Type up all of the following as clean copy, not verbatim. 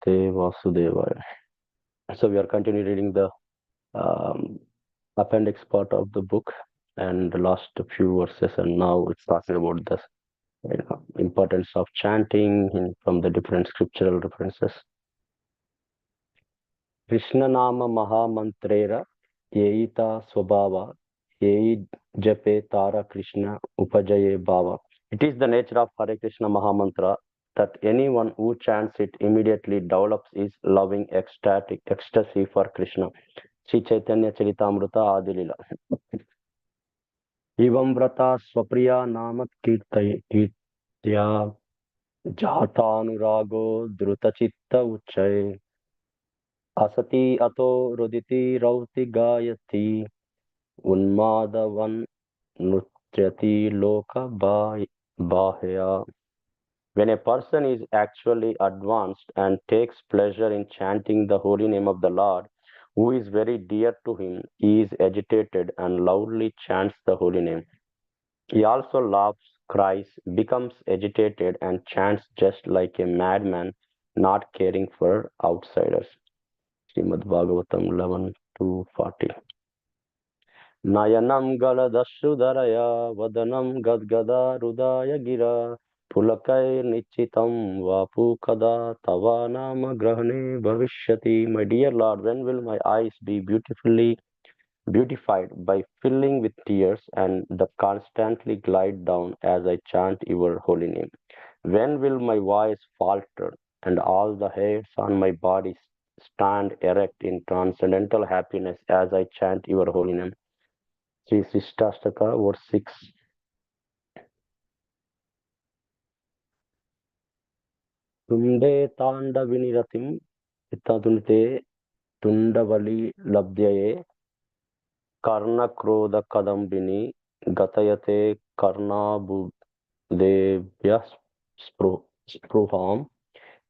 Namaste Vasudevaya. So we are continuing reading the um, appendix part of the book and the last few verses, and now it's talking about the importance of chanting from the different scriptural references. Krishna Nama Mahamantrera Yeita Swabhava Yei Jape Tara Krishna Upajaye Bhava. It is the nature of Hare Krishna Mahamantra that anyone who chants it immediately develops his loving ecstatic ecstasy for Krishna. Sri Chaitanya Charitamrita Adilila. Evam Vrata Swapriya Namat Kirtya Jatanurago Drutachitta Uchay Asati Ato Ruditi Rauti Gayati Unmadavan Nutyati Loka Bahya. When a person is actually advanced and takes pleasure in chanting the holy name of the Lord, who is very dear to him, he is agitated and loudly chants the holy name. He also laughs, cries, becomes agitated, and chants just like a madman, not caring for outsiders. Srimad Bhagavatam 11 to 40. Nayanam galadashudharaya vadanam gadgada rudaya gira pulakai nichitam vapu kada tava nama grahane bhavishyati. My dear Lord, when will my eyes be beautified by filling with tears and the constantly glide down as I chant your holy name? When will my voice falter and all the hairs on my body stand erect in transcendental happiness as I chant your holy name? Sri Srishtastaka, verse 6. Tunde Tandaviniratim Ittatunte Tundavali Labdyaye Karna Krodha Kadambini Gatayate Karna Budevya Spruham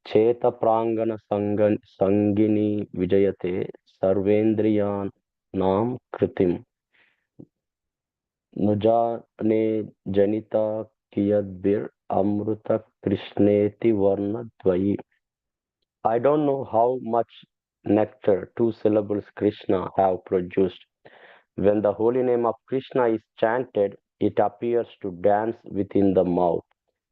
Cheta Prangana Sangini Vijayate Sarvendriyan Nam Kritim Nujane Janita Kiyadbir Amruta Krishneti Varna Dvayi. I don't know how much nectar two syllables Krishna have produced. When the holy name of Krishna is chanted, it appears to dance within the mouth.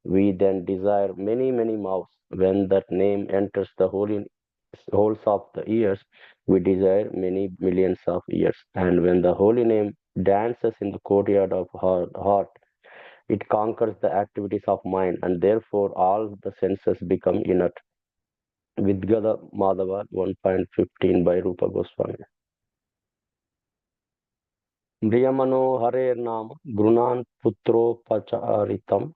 We then desire many, many mouths. When that name enters the holes of the ears, we desire many millions of ears. And when the holy name dances in the courtyard of our heart, it conquers the activities of mind, and therefore all the senses become inert. Vidgada Madhava 1.15 by Rupa Goswami. Briyamano Hare Nama Grunan Putro Pacharitam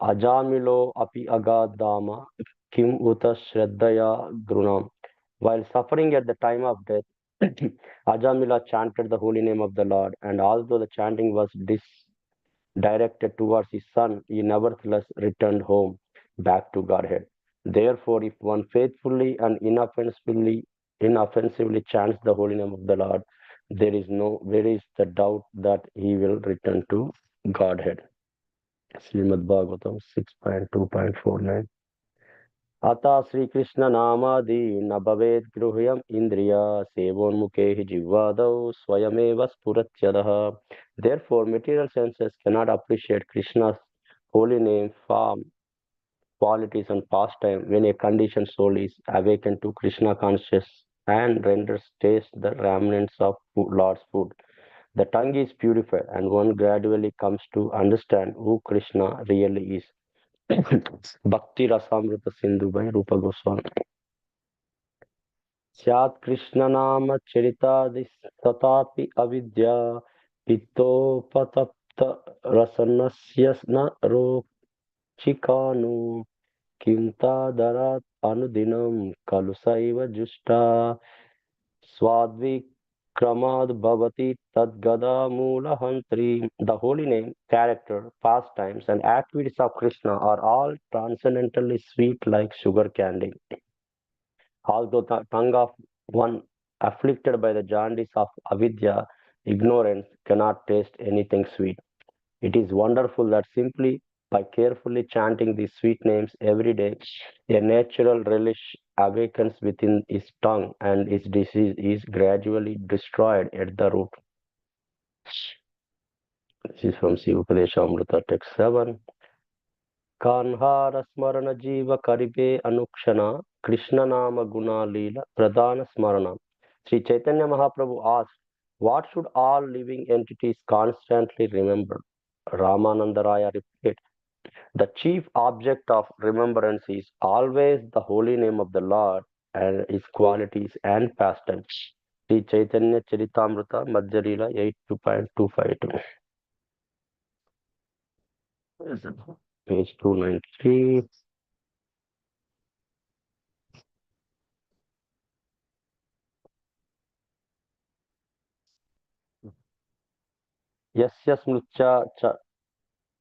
Ajamilo Api Agadama Kim Uta Shraddhaya Grunam. While suffering at the time of death, Ajamila chanted the holy name of the Lord, and although the chanting was directed towards his son, he nevertheless returned home back to Godhead. Therefore, if one faithfully and inoffensively chants the holy name of the Lord, where is the doubt that he will return to Godhead. Srimad Bhagavatam 6.2.49. Ata Sri Krishna Namadi Nabhaved Gruhyam Indriya Sevonmukhe Jivadau Swayameva Spuratyadaha. Therefore, material senses cannot appreciate Krishna's holy name, form, qualities, and pastime when a conditioned soul is awakened to Krishna consciousness and renders taste the remnants of Lord's food. The tongue is purified, and one gradually comes to understand who Krishna really is. Bhakti Rasamrita Sindhu by Rupa Goswami. Syat Krishna Nama Charitadis Tatapi Avidya Pittopatapta Rasanasya Rochikanu Kinta Darat Anudinam Kalusaiva Justa Swadvi Kramad Bhavati Tadgada Mula Hantri. The holy name, character, pastimes, and activities of Krishna are all transcendently sweet like sugar candy. Although the tongue of one afflicted by the jaundice of avidya, ignorance, cannot taste anything sweet. It is wonderful that simply by carefully chanting these sweet names every day, a natural relish awakens within his tongue, and his disease is gradually destroyed at the root. This is from Sivupadeshamrita, text 7. Kanhara Smarana Jiva Karibe Anukshana Krishna Nama Guna Leela Pradhana Smarana. Sri Chaitanya Mahaprabhu asked, what should all living entities constantly remember? Ramananda Raya replied, the chief object of remembrance is always the holy name of the Lord and his qualities and pastimes. Sri Chaitanya Charitamrita Madhya 82.252. Page 293. Yasya smrutya cha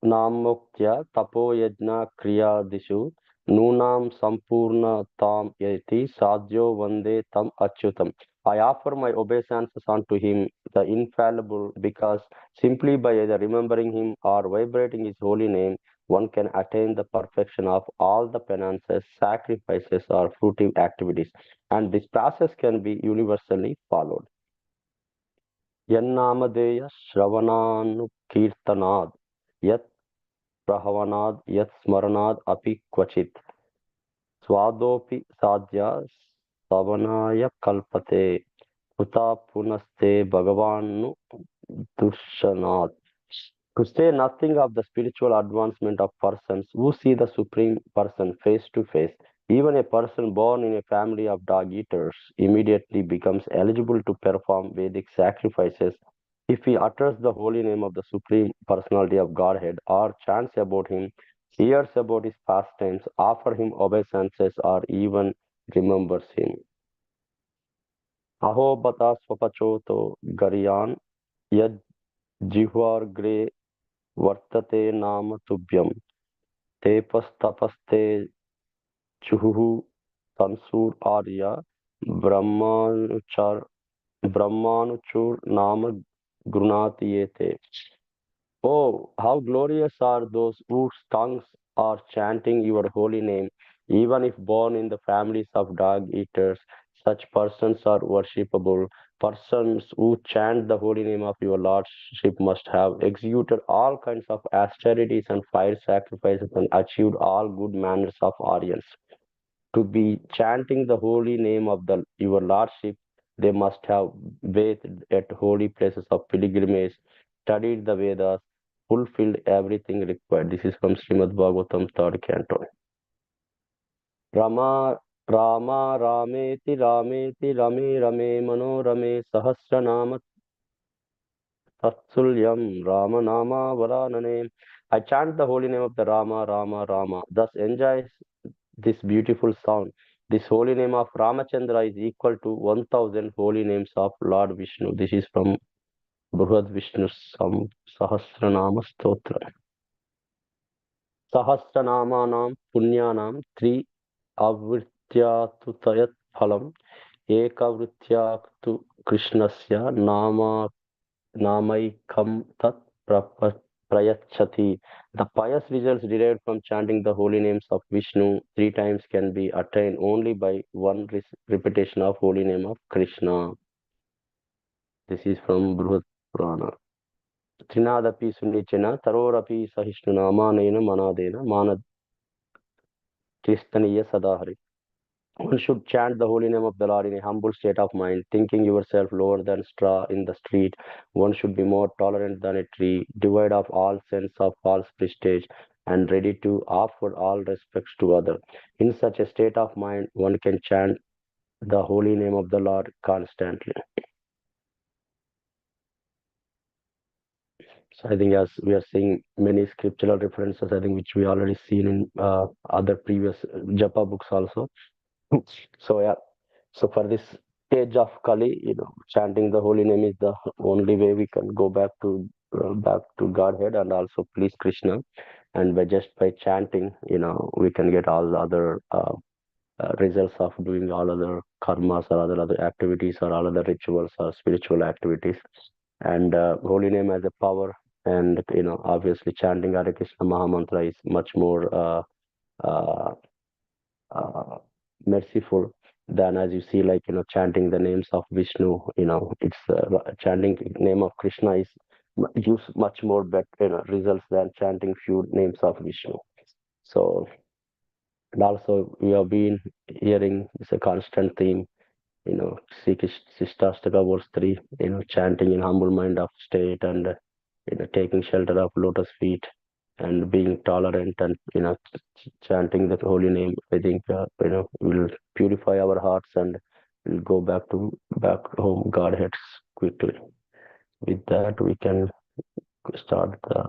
namoktya tapo yajna kriyadishu nunam sampurna tam yati sadhyo vande tam achyutam. I offer my obeisances unto him, the infallible, because simply by either remembering him or vibrating his holy name, one can attain the perfection of all the penances, sacrifices, or fruitive activities, and this process can be universally followed. यन्नामधेय श्रवणानुकीर्तनाद् यत् प्रहवनाद् यत् स्मरणाद् अपि क्वचित् स्वादोऽपि साध्या सवनाय कल्पते उता पुनस्ते भगवान् दुष्यनात्. To say nothing of the spiritual advancement of persons who see the Supreme Person face to face, even a person born in a family of dog eaters immediately becomes eligible to perform Vedic sacrifices if he utters the holy name of the Supreme Personality of Godhead or chants about him, hears about his pastimes, offers him obeisances, or even remembers him. Aho bata swapachoto gariyan yad jihvargre वर्तते नाम तुभ्यं तेपस्तपस्ते चुहुः संसूर आर्य ब्रह्मानुचर ब्रह्मानुचूर नाम गृणाति ये ते. Oh, how glorious are those whose tongues are chanting your holy name, even if born in the families of dog eaters. Such persons are worshipable. Persons who chant the holy name of your Lordship must have executed all kinds of austerities and fire sacrifices and achieved all good manners of Aryans. To be chanting the holy name of your Lordship, they must have bathed at holy places of pilgrimage, studied the Vedas, fulfilled everything required. This is from Srimad Bhagavatam, third canto. Rama Rama Rameti Rameti Rame Rame Manorame Sahasranama Tatsulyam Rama Nama Varanane. I chant the holy name of the Rama Rama Rama. Thus enjoys this beautiful sound. This holy name of Ramachandra is equal to 1000 holy names of Lord Vishnu. This is from Bruhad Vishnu Sahasranama Stotra. Sahasranamanam Punyanam Tri Avrityatu Tayat Phalam Ekavrityatu Krishnasya Namaikam Tat Prayachati. The pious results derived from chanting the holy names of Vishnu three times can be attained only by one repetition of holy name of Krishna. This is from Bruhat Purana. Trinadapi Sunicena, Tarorapi Sahishnuna, Manena, Manadena, Manad Kristaniya Sadahari. One should chant the holy name of the Lord in a humble state of mind, thinking yourself lower than straw in the street. One should be more tolerant than a tree, devoid of all sense of false prestige, and ready to offer all respects to others. In such a state of mind, one can chant the holy name of the Lord constantly. So I think as we are seeing many scriptural references, I think which we already seen in other previous Japa books also. So yeah, so for this age of Kali, chanting the holy name is the only way we can go back to Godhead and also please Krishna. And by chanting, we can get all the other results of doing all other karmas or other activities or all other rituals or spiritual activities. And holy name has a power, and obviously chanting Hare Krishna Maha Mantra is much more uh, uh, merciful than, as you see, like, chanting the names of Vishnu. It's chanting name of Krishna is gives much more better, results than chanting few names of Vishnu. So, and also we have been hearing it's a constant theme, Sistastaka verse 3, chanting in humble mind of state, and taking shelter of lotus feet, and being tolerant, and chanting the holy name. I think will purify our hearts, and we'll go back home Godheads quickly. With that, we can start the